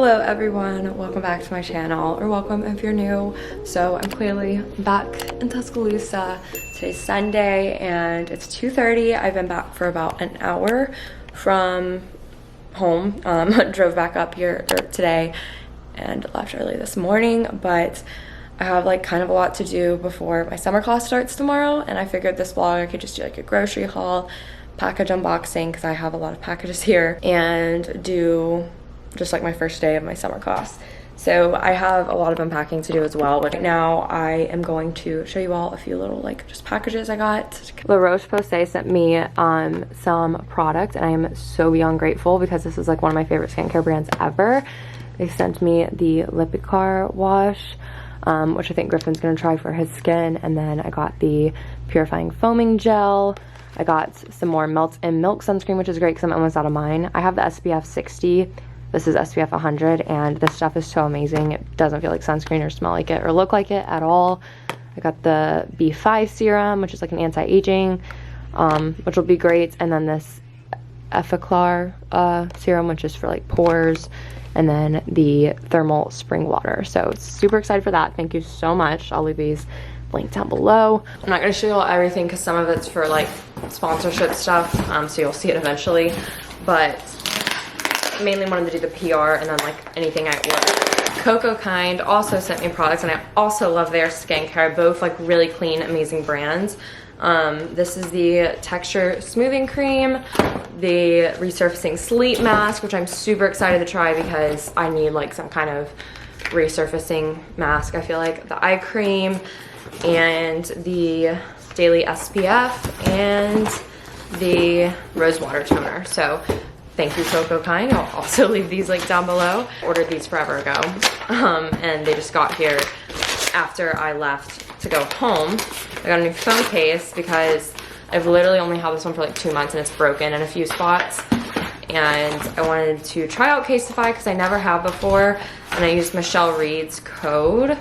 Hello everyone, welcome back to my channel, or welcome if you're new. So I'm clearly back in Tuscaloosa. Today's Sunday and it's 2:30. I've been back for about an hour from home. Drove back up here today and left early this morning, but I have like kind of a lot to do before my summer class starts tomorrow, and I figured this vlog I could just do like a grocery haul, package unboxing because I have a lot of packages here, and do just like my first day of my summer class. So I have a lot of unpacking to do as well, but right now I am going to show you all a few little like just packages I got. La Roche-Posay sent me some product, and I am so beyond grateful because this is like one of my favorite skincare brands ever. They sent me the Lipicar wash, which I think Griffin's gonna try for his skin, and then I got the purifying foaming gel. I got some more Melt and Milk sunscreen, which is great because I'm almost out of mine. I have the SPF 60. This is SPF 100, and this stuff is so amazing. It doesn't feel like sunscreen or smell like it or look like it at all. I got the B5 serum, which is like an anti-aging, which will be great. And then this Effaclar serum, which is for like pores. And then the thermal spring water. So super excited for that. Thank you so much. I'll leave these linked down below. I'm not going to show you all everything because some of it's for like sponsorship stuff, so you'll see it eventually. But mainly wanted to do the PR and then like anything I ordered. Coco Kind also sent me products, and I also love their skincare. Both like really clean, amazing brands. This is the texture smoothing cream, the resurfacing sleep mask, which I'm super excited to try because I need like some kind of resurfacing mask. I feel like the eye cream and the daily SPF and the rose water toner. So thank you, Coco Kind. I'll also leave these like down below. Ordered these forever ago, and they just got here after I left to go home. I got a new phone case because I've literally only had this one for like 2 months and it's broken in a few spots. And I wanted to try out Casetify because I never have before, and I used Michelle Reed's code.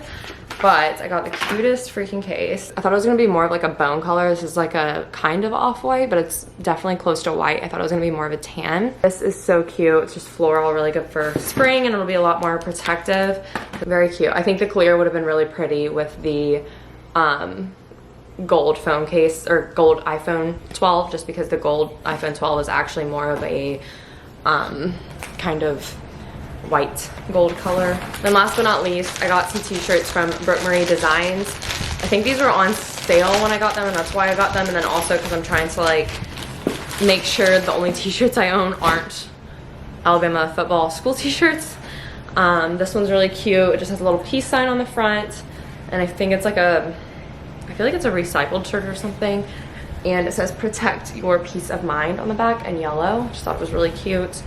But I got the cutest freaking case. I thought it was gonna be more of like a bone color. This is like a kind of off-white, but it's definitely close to white. I thought it was gonna be more of a tan. This is so cute. It's just floral, really good for spring, and it'll be a lot more protective. Very cute. I think the clear would have been really pretty with the gold phone case, or gold iPhone 12, just because the gold iPhone 12 is actually more of a kind of white gold color. Then last but not least, I got some t-shirts from Brooke Marie Designs. I think these were on sale when I got them, and that's why I got them. And then also because I'm trying to like make sure the only t-shirts I own aren't Alabama football school t-shirts. This one's really cute. It just has a little peace sign on the front, and I think it's like I feel like it's a recycled shirt or something. And it says protect your peace of mind on the back in yellow. Just thought it was really cute.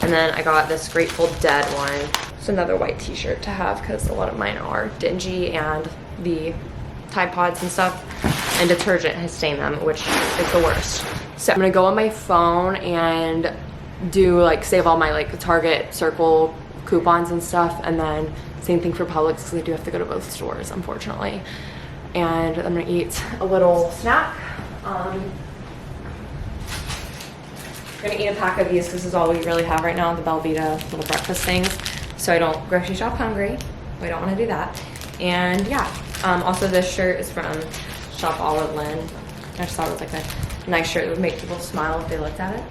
And then I got this Grateful Dead one. It's another white t-shirt to have because a lot of mine are dingy, and the Tide Pods and stuff and detergent has stained them, which is the worst. So I'm gonna go on my phone and do like save all my like Target Circle coupons and stuff, and then same thing for Publix because I do have to go to both stores, unfortunately. And I'm gonna eat a little snack. I'm gonna eat a pack of these because this is all we really have right now, the Belvita little breakfast things, so I don't grocery shop hungry. We don't want to do that. And yeah, also this shirt is from Shop Olive Lynn. I just thought it was like a nice shirt that would make people smile if they looked at it.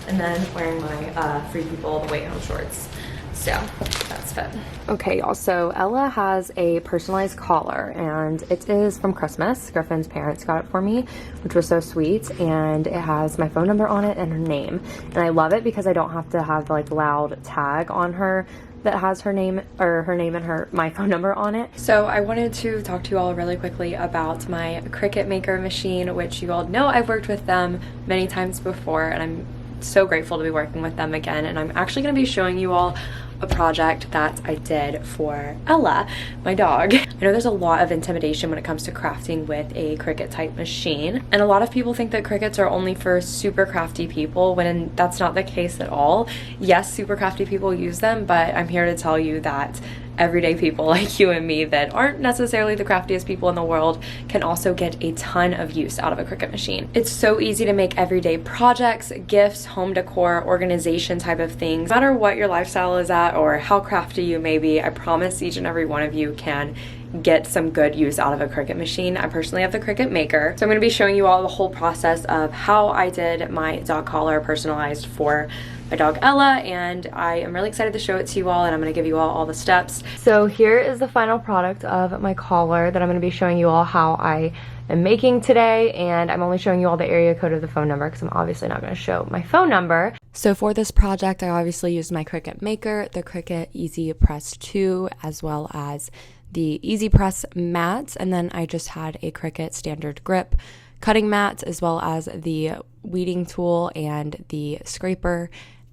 And then wearing my Free People the Way Home shorts. So that's fit. Okay, y'all, so Ella has a personalized collar, and it is from Christmas. Griffin's parents got it for me, which was so sweet, and it has my phone number on it and her name. And I love it because I don't have to have the like loud tag on her that has her name, or her name and my phone number on it. So I wanted to talk to you all really quickly about my Cricut Maker machine, which you all know I've worked with them many times before, and I'm so grateful to be working with them again. And I'm actually going to be showing you all a project that I did for Ella, my dog. I know there's a lot of intimidation when it comes to crafting with a Cricut type machine, and a lot of people think that Cricuts are only for super crafty people, when that's not the case at all. Yes, super crafty people use them, but I'm here to tell you that everyday people like you and me that aren't necessarily the craftiest people in the world can also get a ton of use out of a Cricut machine. It's so easy to make everyday projects, gifts, home decor, organization type of things. No matter what your lifestyle is at or how crafty you may be, I promise each and every one of you can get some good use out of a Cricut machine. I personally have the Cricut Maker, so I'm going to be showing you all the whole process of how I did my dog collar personalized for my dog Ella, and I am really excited to show it to you all, and I'm going to give you all the steps. So here is the final product of my collar that I'm going to be showing you all how I am making today, and I'm only showing you all the area code of the phone number because I'm obviously not going to show my phone number. So for this project, I obviously used my Cricut Maker, the Cricut Easy Press 2, as well as the Easy Press mats, and then I just had a Cricut standard grip cutting mat, as well as the weeding tool and the scraper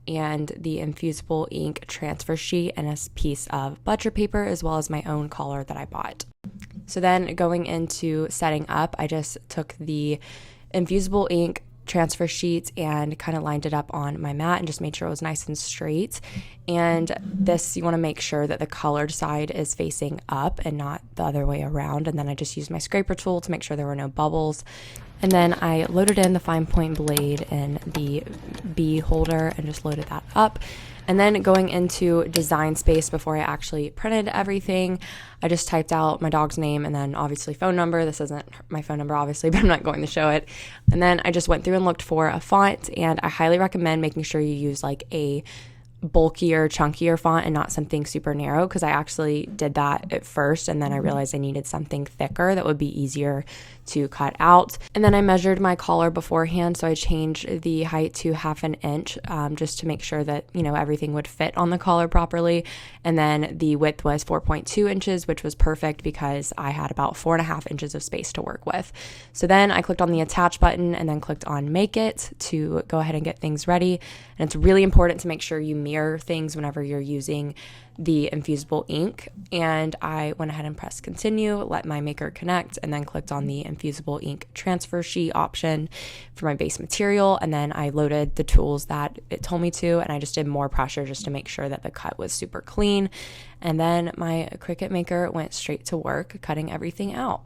and the infusible ink transfer sheet and a piece of butcher paper, as well as my own collar that I bought. So then going into setting up, I just took the infusible ink transfer sheet and kind of lined it up on my mat and just made sure it was nice and straight. And this, you want to make sure that the colored side is facing up and not the other way around. And then I just used my scraper tool to make sure there were no bubbles. And then I loaded in the fine point blade in the B holder and just loaded that up. And then going into design space, before I actually printed everything, I just typed out my dog's name and then obviously phone number. This isn't my phone number, obviously, but I'm not going to show it. And then I just went through and looked for a font, and I highly recommend making sure you use like a bulkier, chunkier font and not something super narrow, because I actually did that at first and then I realized I needed something thicker that would be easier to cut out. And then I measured my collar beforehand, so I changed the height to 1/2 inch just to make sure that, you know, everything would fit on the collar properly. And then the width was 4.2 inches, which was perfect because I had about 4.5 inches of space to work with. So then I clicked on the attach button and then clicked on make it to go ahead and get things ready. And it's really important to make sure you mirror things whenever you're using the infusible ink. And I went ahead and pressed continue, let my maker connect, and then clicked on the infusible ink transfer sheet option for my base material. And then I loaded the tools that it told me to, and I just did more pressure just to make sure that the cut was super clean. And then my Cricut Maker went straight to work cutting everything out.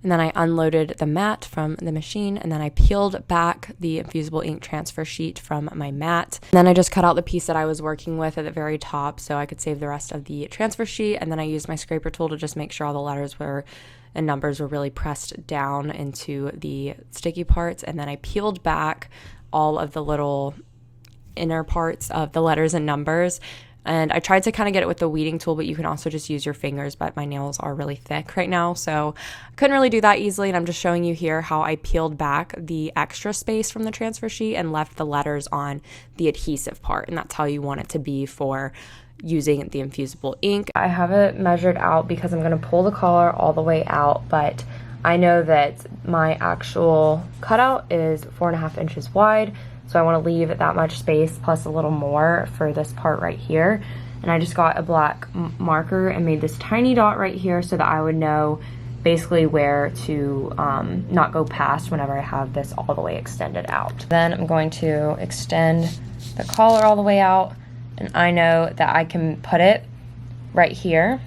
And then I unloaded the mat from the machine, and then I peeled back the infusible ink transfer sheet from my mat. And then I just cut out the piece that I was working with at the very top so I could save the rest of the transfer sheet. And then I used my scraper tool to just make sure all the letters and numbers were really pressed down into the sticky parts. And then I peeled back all of the little inner parts of the letters and numbers. And I tried to kind of get it with the weeding tool, but you can also just use your fingers, but my nails are really thick right now, so I couldn't really do that easily. And I'm just showing you here how I peeled back the extra space from the transfer sheet and left the letters on the adhesive part. And that's how you want it to be for using the infusible ink. I have it measured out because I'm going to pull the collar all the way out, but I know that my actual cutout is 4.5 inches wide. So I want to leave that much space plus a little more for this part right here. And I just got a black marker and made this tiny dot right here so that I would know basically where to not go past whenever I have this all the way extended out. Then I'm going to extend the collar all the way out, and I know that I can put it right here.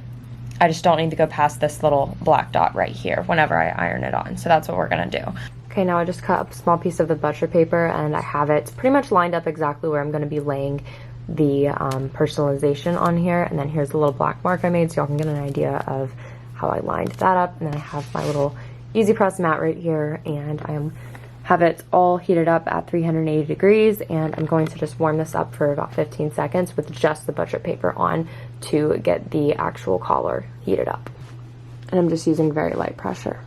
I just don't need to go past this little black dot right here whenever I iron it on. So that's what we're gonna do. Okay, now I just cut up a small piece of the butcher paper and I have it pretty much lined up exactly where I'm going to be laying the personalization on here. And then here's the little black mark I made so y'all can get an idea of how I lined that up. And then I have my little easy press mat right here, and I have it all heated up at 380 degrees, and I'm going to just warm this up for about 15 seconds with just the butcher paper on to get the actual collar heated up. And I'm just using very light pressure.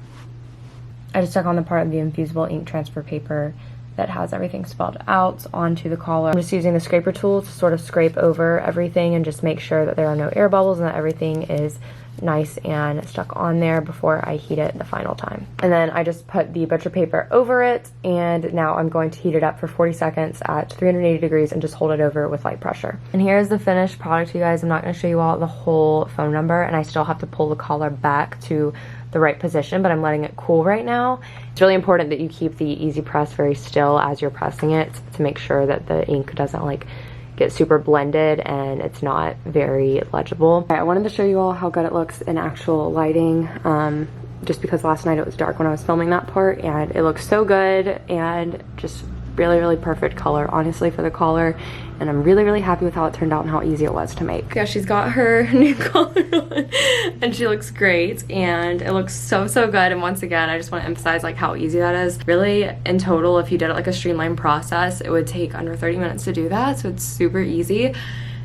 I just stuck on the part of the infusible ink transfer paper that has everything spelled out onto the collar. I'm just using the scraper tool to sort of scrape over everything and just make sure that there are no air bubbles and that everything is nice and stuck on there before I heat it the final time. And then I just put the butcher paper over it, and now I'm going to heat it up for 40 seconds at 380 degrees and just hold it over with light pressure. And here's the finished product, you guys. I'm not going to show you all the whole phone number, and I still have to pull the collar back to the right position, but I'm letting it cool right now. It's really important that you keep the easy press very still as you're pressing it to make sure that the ink doesn't like get super blended and it's not very legible. I wanted to show you all how good it looks in actual lighting, just because last night it was dark when I was filming that part, and it looks so good and just really perfect color, honestly, for the collar. And I'm really happy with how it turned out and how easy it was to make. Yeah, she's got her new collar on and she looks great and it looks so good. And once again, I just want to emphasize like how easy that is. Really, in total, if you did it like a streamlined process, it would take under 30 minutes to do that. So it's super easy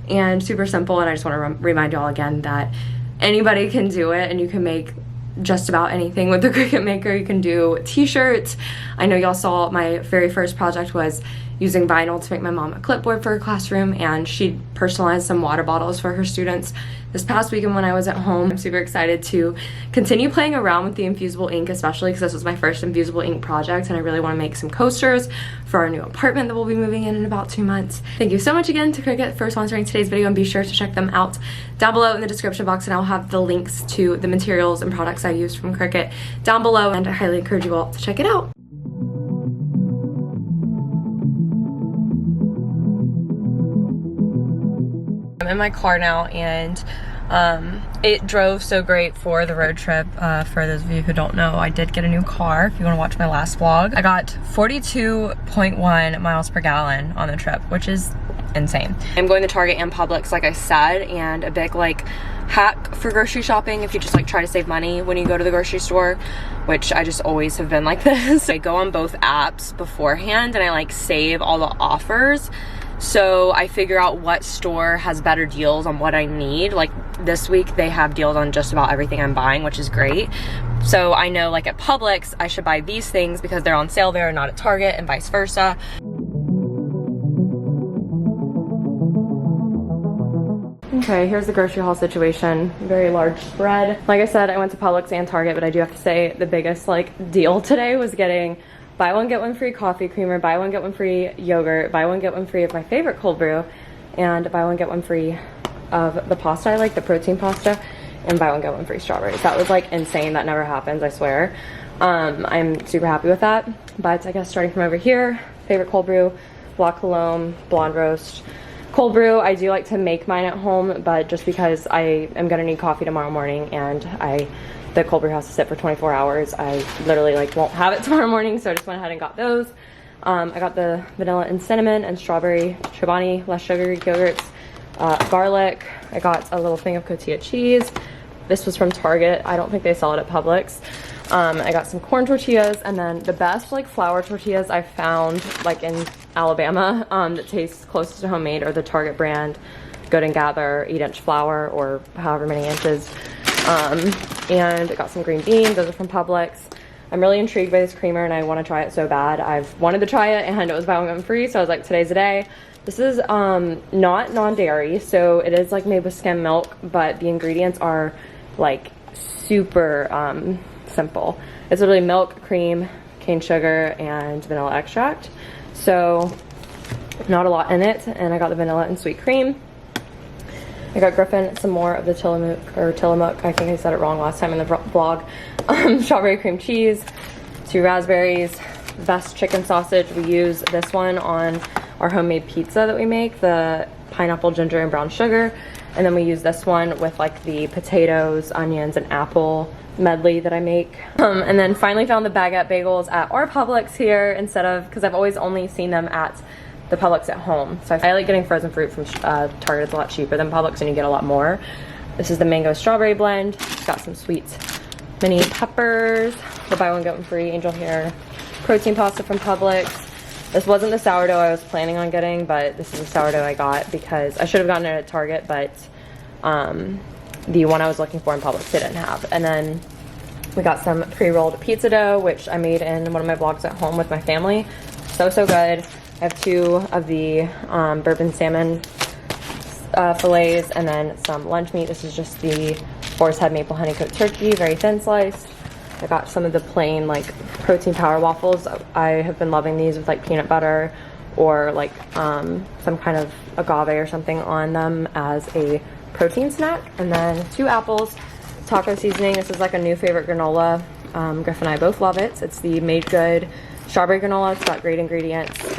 and super simple. And I just want to remind y'all again that anybody can do it, and you can make just about anything with the Cricut Maker. You can do t-shirts. I know y'all saw my very first project was using vinyl to make my mom a clipboard for her classroom, and she personalized some water bottles for her students this past weekend when I was at home. I'm super excited to continue playing around with the infusible ink, especially because this was my first infusible ink project, and I really want to make some coasters for our new apartment that we'll be moving in about 2 months. Thank you so much again to Cricut for sponsoring today's video, and be sure to check them out down below in the description box, and I'll have the links to the materials and products I used from Cricut down below, and I highly encourage you all to check it out. I'm in my car now, and it drove so great for the road trip. For those of you who don't know, I did get a new car. If you want to watch my last vlog, I got 42.1 miles per gallon on the trip, which is insane. I'm going to Target and Publix, like I said, and a big like hack for grocery shopping, if you just like try to save money when you go to the grocery store, which I just always have been like this. I go on both apps beforehand and I like save all the offers. So I figure out what store has better deals on what I need. Like this week they have deals on just about everything I'm buying, which is great. So I know like at Publix I should buy these things because they're on sale there and not at Target, and vice versa. Okay, here's the grocery haul situation. Very large spread. Like I said, I went to Publix and Target, but I do have to say the biggest like deal today was getting buy one get one free coffee creamer, buy one get one free yogurt, buy one get one free of my favorite cold brew, and buy one get one free of the pasta I like, the protein pasta, and buy one get one free strawberries. That was like insane. That never happens, I swear. I'm super happy with that. But I guess starting from over here, favorite cold brew, Block Cologne, blonde roast. Cold brew, I do like to make mine at home, but just because I am gonna need coffee tomorrow morning and the cold brew has to sit for 24 hours, I literally like won't have it tomorrow morning, so I just went ahead and got those. I got the vanilla and cinnamon and strawberry Chobani less sugary yogurts, garlic. I got a little thing of cotija cheese. This was from Target. I don't think they sell it at Publix. I got some corn tortillas, and then the best like flour tortillas I found like in Alabama that tastes closest to homemade are the Target brand Good and Gather 8-inch flour, or however many inches. And I got some green beans. Those are from Publix. I'm really intrigued by this creamer and I want to try it so bad. I've wanted to try it and it was buy one get one free, so I was like, today's the day. This is not non-dairy, so it is like made with skim milk, but the ingredients are like super simple. It's literally milk, cream, cane sugar, and vanilla extract. So not a lot in it. And I got the vanilla and sweet cream. I got Griffin some more of the Tillamook. I think I said it wrong last time in the vlog. Strawberry cream cheese, 2 raspberries, best chicken sausage. We use this one on our homemade pizza that we make, the pineapple, ginger, and brown sugar. And then we use this one with like the potatoes, onions, and apple medley that I make. And then finally found the baguette bagels at our Publix here instead of, because I've always only seen them at the Publix at home. So I like getting frozen fruit from Target. It's a lot cheaper than Publix and you get a lot more. This is the mango strawberry blend. It's got some sweet mini peppers. The buy one get one free angel hair protein pasta from Publix. This wasn't the sourdough I was planning on getting, but this is the sourdough I got because I should have gotten it at Target, but the one I was looking for in Publix they didn't have. And then we got some pre-rolled pizza dough, which I made in one of my vlogs at home with my family. So good. I have 2 of the bourbon salmon fillets, and then some lunch meat. This is just the Boar's Head maple honey cooked turkey, very thin sliced. I got some of the plain like protein power waffles. I have been loving these with like peanut butter or like some kind of agave or something on them as a protein snack. And then 2 apples, taco seasoning. This is like a new favorite granola. Griff and I both love it. It's the Made Good strawberry granola. It's got great ingredients.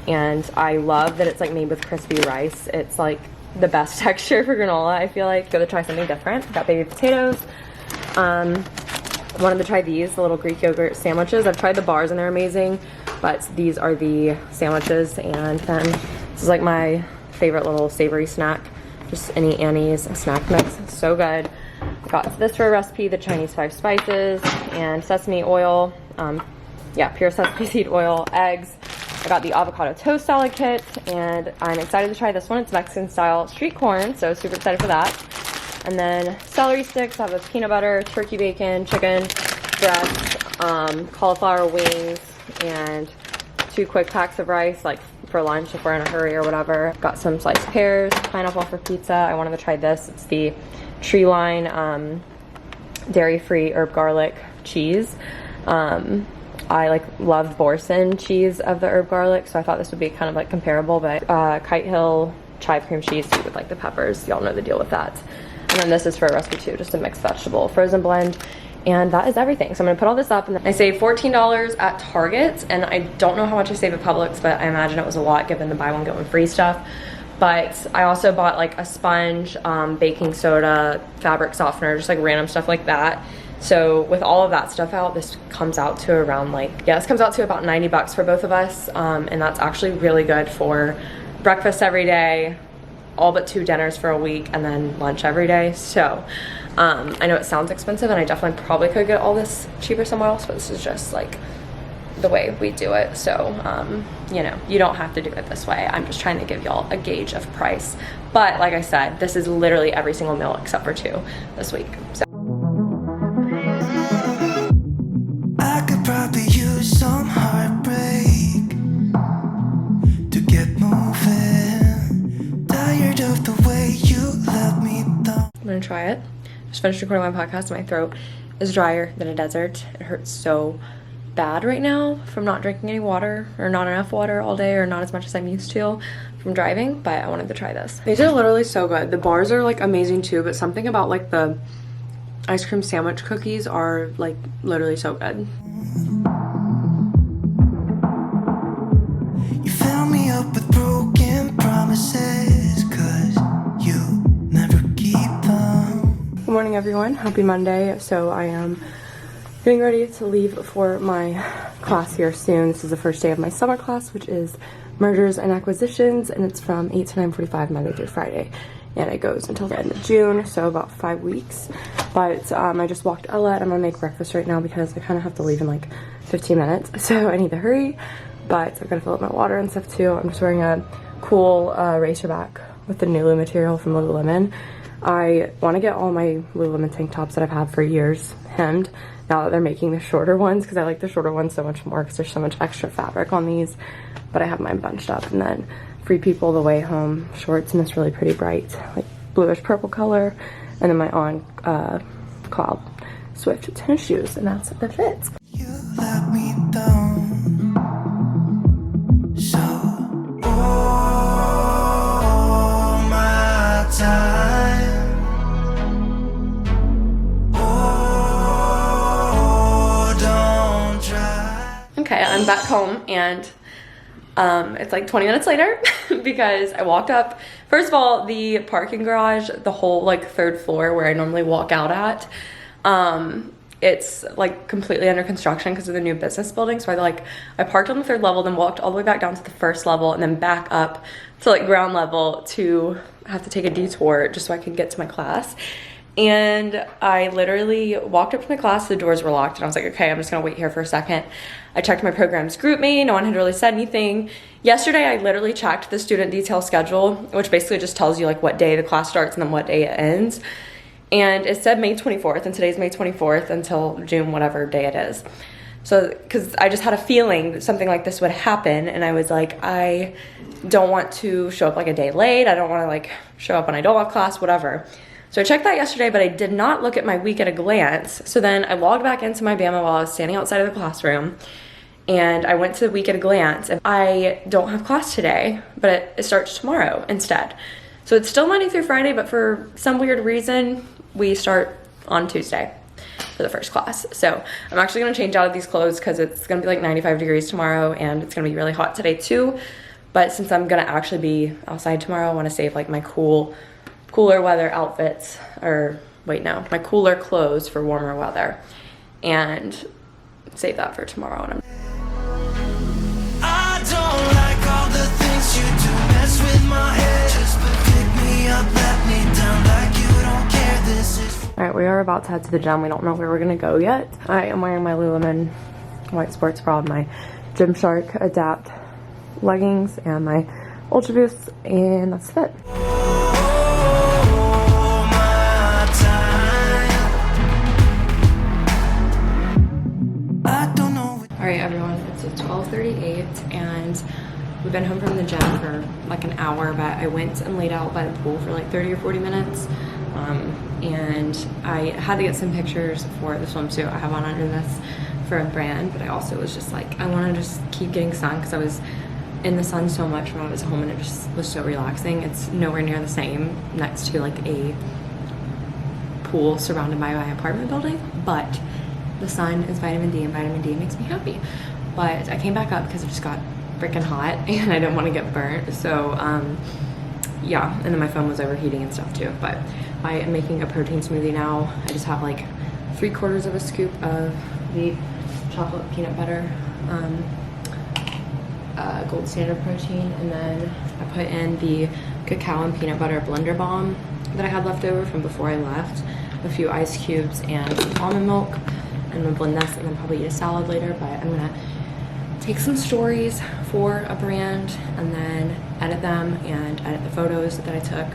and I love that it's like made with crispy rice. It's like the best texture for granola, I feel like. Go to try something different. Got baby potatoes. Wanted to try these, the little Greek yogurt sandwiches. I've tried the bars and they're amazing, but these are the sandwiches. And then this is like my favorite little savory snack, just any Annie's snack mix. So good. I got this for a recipe, the Chinese 5 spices and sesame oil. Yeah, pure sesame seed oil, eggs. I got the avocado toast salad kit, and I'm excited to try this one. It's Mexican style street corn, so super excited for that. And then celery sticks. I have a peanut butter, turkey bacon, chicken breast, cauliflower wings, and 2 quick packs of rice, like for lunch if we're in a hurry or whatever. Got some sliced pears, pineapple for pizza. I wanted to try this. It's the Tree Line dairy-free herb garlic cheese. I like love Boursin cheese of the herb garlic, so I thought this would be kind of like comparable, but Kite Hill chive cream cheese with like the peppers. Y'all know the deal with that. And then this is for a recipe too, just a mixed vegetable frozen blend. And that is everything. So I'm gonna put all this up, and then I saved $14 at Target, and I don't know how much I saved at Publix, but I imagine it was a lot given the buy one get one free stuff. But I also bought like a sponge, baking soda, fabric softener, just like random stuff like that. So with all of that stuff out, this comes out to around like, yeah, this comes out to about 90 bucks for both of us. And that's actually really good for breakfast every day, all but 2 dinners for a week, and then lunch every day. So I know it sounds expensive, and I definitely probably could get all this cheaper somewhere else, but this is just like the way we do it. So you know, you don't have to do it this way. I'm just trying to give y'all a gauge of price. But like I said, this is literally every single meal except for 2 this week. So I could probably use some heartbreak to get moving. Tired of the way you let me down. I'm gonna try it. Just finished recording my podcast and my throat is drier than a desert. It hurts so bad right now from not drinking any water, or not enough water all day, or not as much as I'm used to from driving, but I wanted to try this. These are literally so good. The bars are like amazing too, but something about like the ice cream sandwich cookies are like literally so good. You fill me up with broken promises, 'cause you never keep them. Good morning, everyone. Happy Monday. So I am getting ready to leave for my class here soon. This is the first day of my summer class, which is mergers and acquisitions, and it's from 8 to 9:45 Monday through Friday, and it goes until the end of June, so about 5 weeks. But I just walked Ella, and I'm gonna make breakfast right now because I kind of have to leave in like 15 minutes, so I need to hurry. But I've got to fill up my water and stuff too. I'm just wearing a cool racerback with the Nulu material from Lululemon. I want to get all my Lululemon tank tops that I've had for years hemmed now that they're making the shorter ones, because I like the shorter ones so much more because there's so much extra fabric on these. But I have mine bunched up, and then Free People the way home shorts in this really pretty bright like bluish purple color, and then my on Cloud Swift tennis shoes, and that's the fits. You let me down. So all my time. Oh, don't try. Okay, I'm back home, and it's like 20 minutes later because I walked up. First of all, the parking garage, the whole like 3rd floor where I normally walk out at, it's like completely under construction because of the new business building. So I parked on the 3rd level, then walked all the way back down to the 1st level, and then back up to like ground level to have to take a detour just so I could get to my class. And I literally walked up to my class, the doors were locked, and I was like, okay, I'm just gonna wait here for a second. I checked my program's group me, no one had really said anything. Yesterday, I literally checked the student detail schedule, which basically just tells you like what day the class starts and then what day it ends. And it said May 24th, and today's May 24th until June, whatever day it is. So, because I just had a feeling that something like this would happen, and I was like, I don't want to show up like a day late. I don't want to like show up when I don't have class, whatever. So I checked that yesterday, but I did not look at my week at a glance. So then I logged back into my Bama while I was standing outside of the classroom, and I went to the week at a glance, and I don't have class today, but it starts tomorrow instead. So it's still Monday through Friday, but for some weird reason, we start on Tuesday for the first class. So I'm actually gonna change out of these clothes because it's gonna be like 95 degrees tomorrow, and it's gonna be really hot today too. But since I'm gonna actually be outside tomorrow, I want to save like my cooler weather outfits, or wait, no, my cooler clothes for warmer weather, and save that for tomorrow. And I don't like all the things you do, mess with my head. Just pick me up, let me down like you don't care. This is all right, we are about to head to the gym. We don't know where we're gonna go yet. I am wearing my Lululemon white sports bra, my Gymshark Adapt leggings, and my Ultra Boosts, and that's it. Alright everyone, it's 12:38 and we've been home from the gym for like an hour, but I went and laid out by the pool for like 30 or 40 minutes. And I had to get some pictures for the swimsuit I have on under this for a brand, but I also was just like, I want to just keep getting sun because I was in the sun so much when I was home and it just was so relaxing. It's nowhere near the same next to like a pool surrounded by my apartment building, but the sun is vitamin D and vitamin D makes me happy. But I came back up because it just got freaking hot and I didn't want to get burnt. So yeah, and then my phone was overheating and stuff too. But I am making a protein smoothie now. I just have like 3/4 of a scoop of the chocolate peanut butter gold standard protein, and then I put in the cacao and peanut butter blender balm that I had left over from before I left, a few ice cubes and some almond milk. I'm gonna blend this and then probably eat a salad later, but I'm gonna take some stories for a brand and then edit them and edit the photos that I took,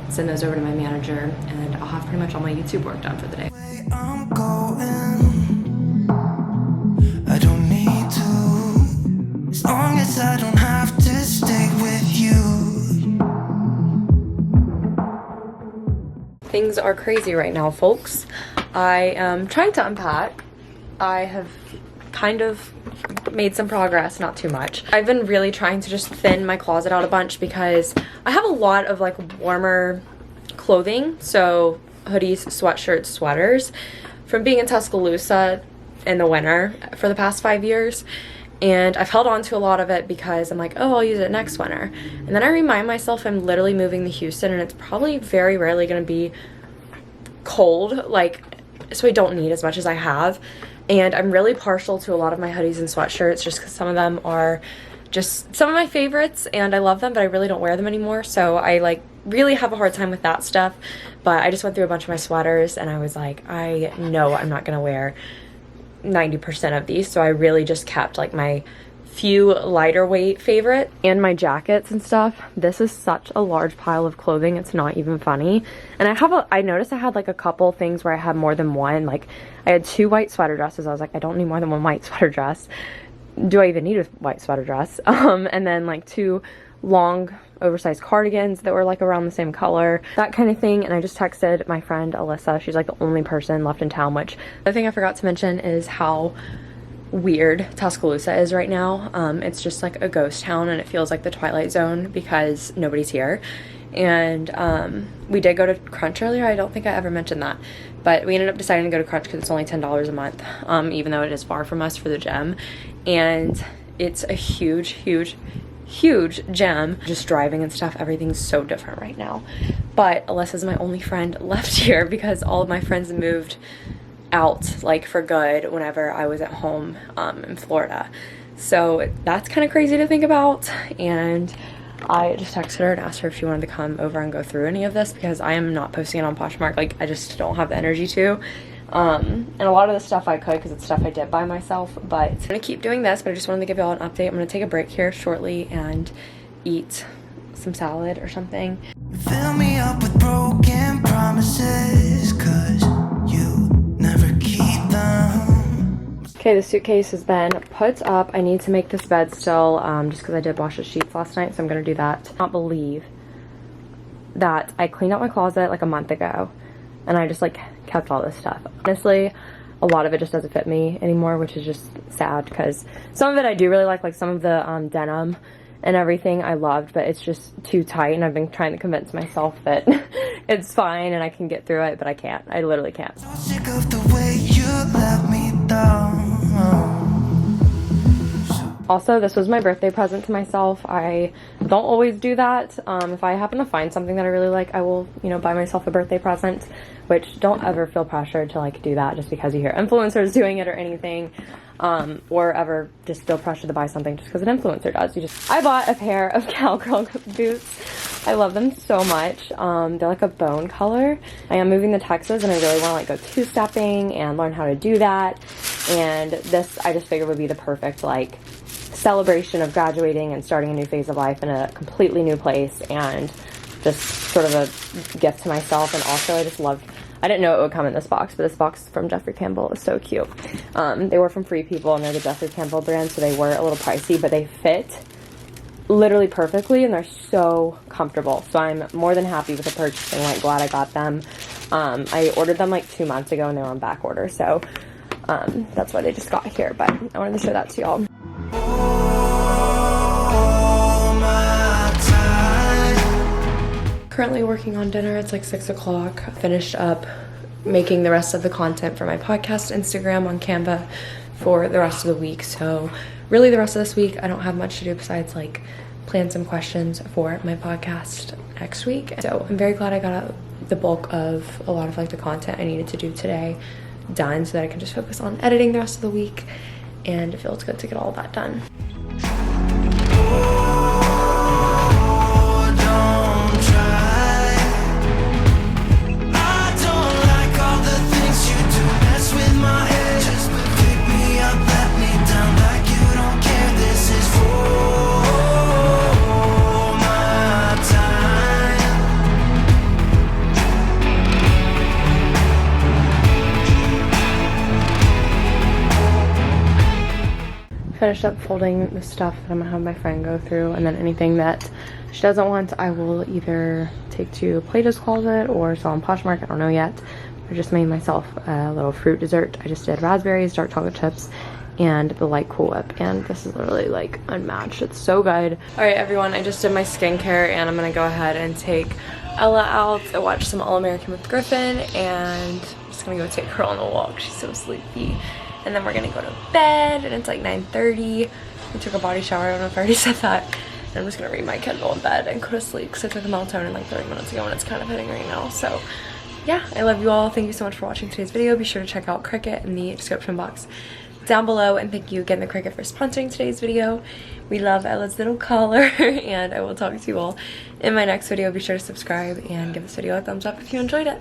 send those over to my manager, and I'll have pretty much all my YouTube work done for the day. I'm going. I don't need to, as long as I don't have to stay with you. Things are crazy right now, folks. I am trying to unpack. I have kind of made some progress, not too much. I've been really trying to just thin my closet out a bunch because I have a lot of like warmer clothing, so hoodies, sweatshirts, sweaters, from being in Tuscaloosa in the winter for the past 5 years. And I've held on to a lot of it because I'm like, oh, I'll use it next winter. And then I remind myself I'm literally moving to Houston and it's probably very rarely going to be cold, like, so I don't need as much as I have. And I'm really partial to a lot of my hoodies and sweatshirts just because some of them are just some of my favorites and I love them, but I really don't wear them anymore. So I like really have a hard time with that stuff. But I just went through a bunch of my sweaters and I was like, I know I'm not going to wear 90% of these. So I really just kept like my few lighter weight favorite and my jackets and stuff. This is such a large pile of clothing, it's not even funny. And I noticed I had like a couple things where I had more than one. Like I had 2 white sweater dresses. I was like, I don't need more than 1 white sweater dress. Do I even need a white sweater dress? And then like 2 long oversized cardigans that were like around the same color, that kind of thing. And I just texted my friend Alyssa. She's like the only person left in town, which the thing I forgot to mention is how weird Tuscaloosa is right now. It's just like a ghost town and it feels like the Twilight Zone because nobody's here. And we did go to Crunch earlier. I don't think I ever mentioned that, but we ended up deciding to go to Crunch because it's only $10 a month, even though it is far from us for the gym. And it's a huge gym. Just driving and stuff, everything's so different right now. But Alyssa's my only friend left here because all of my friends moved out like for good whenever I was at home in Florida. So that's kind of crazy to think about. And I just texted her and asked her if she wanted to come over and go through any of this because I am not posting it on Poshmark. Like I just don't have the energy to. And a lot of the stuff I could because it's stuff I did by myself, but I'm gonna keep doing this. But I just wanted to give y'all an update. I'm gonna take a break here shortly and eat some salad or something. Fill me up with broken promises, 'cause you never keep them. Okay, the suitcase has been put up. I need to make this bed still, just because I did wash the sheets last night, so I'm gonna do that. I can't believe that I cleaned out my closet like a month ago and I just like kept all this stuff. Honestly, a lot of it just doesn't fit me anymore, which is just sad because some of it I do really like some of the denim and everything I loved, but it's just too tight and I've been trying to convince myself that it's fine and I can get through it, but I can't. I literally can't. So sick of the way you let me down. Also, this was my birthday present to myself. I don't always do that. If I happen to find something that I really like, I will, you know, buy myself a birthday present, which don't ever feel pressured to like do that just because you hear influencers doing it or anything, or ever just feel pressured to buy something just because an influencer does. I bought a pair of cowgirl boots. I love them so much. They're like a bone color. I am moving to Texas and I really want to like go two-stepping and learn how to do that. And this I just figured would be the perfect like celebration of graduating and starting a new phase of life in a completely new place, and just sort of a gift to myself. And also I just loved, I didn't know it would come in this box, but this box from Jeffrey Campbell is so cute. They were from Free People and they're the Jeffrey Campbell brand, so they were a little pricey, but they fit literally perfectly and they're so comfortable. So I'm more than happy with the purchase and like glad I got them. I ordered them like 2 months ago and they were on back order, so that's why they just got here, but I wanted to show that to y'all. Currently working on dinner. It's like 6 o'clock. Finished up making the rest of the content for my podcast Instagram on Canva for the rest of the week. So really the rest of this week I don't have much to do besides like plan some questions for my podcast next week. So I'm very glad I got the bulk of a lot of like the content I needed to do today done so that I can just focus on editing the rest of the week, and it feels good to get all that done. Finished up folding the stuff that I'm gonna have my friend go through, and then anything that she doesn't want I will either take to Plato's Closet or sell on Poshmark. I don't know yet. I just made myself a little fruit dessert. I just did raspberries, dark chocolate chips, and the light Cool Whip, and this is literally like unmatched. It's so good. All right everyone, I just did my skincare and I'm gonna go ahead and take Ella out to watch some All American with Griffin, and I'm just gonna go take her on a walk. She's so sleepy. And then we're gonna go to bed, and it's like 9:30. We took a body shower, I don't know if I already said that. And I'm just gonna read my Kindle in bed and go to sleep because I took a melatonin like 30 minutes ago and it's kind of hitting right now. So yeah, I love you all. Thank you so much for watching today's video. Be sure to check out Cricut in the description box down below, and thank you again to Cricut for sponsoring today's video. We love Ella's little collar, and I will talk to you all in my next video. Be sure to subscribe and give this video a thumbs up if you enjoyed it.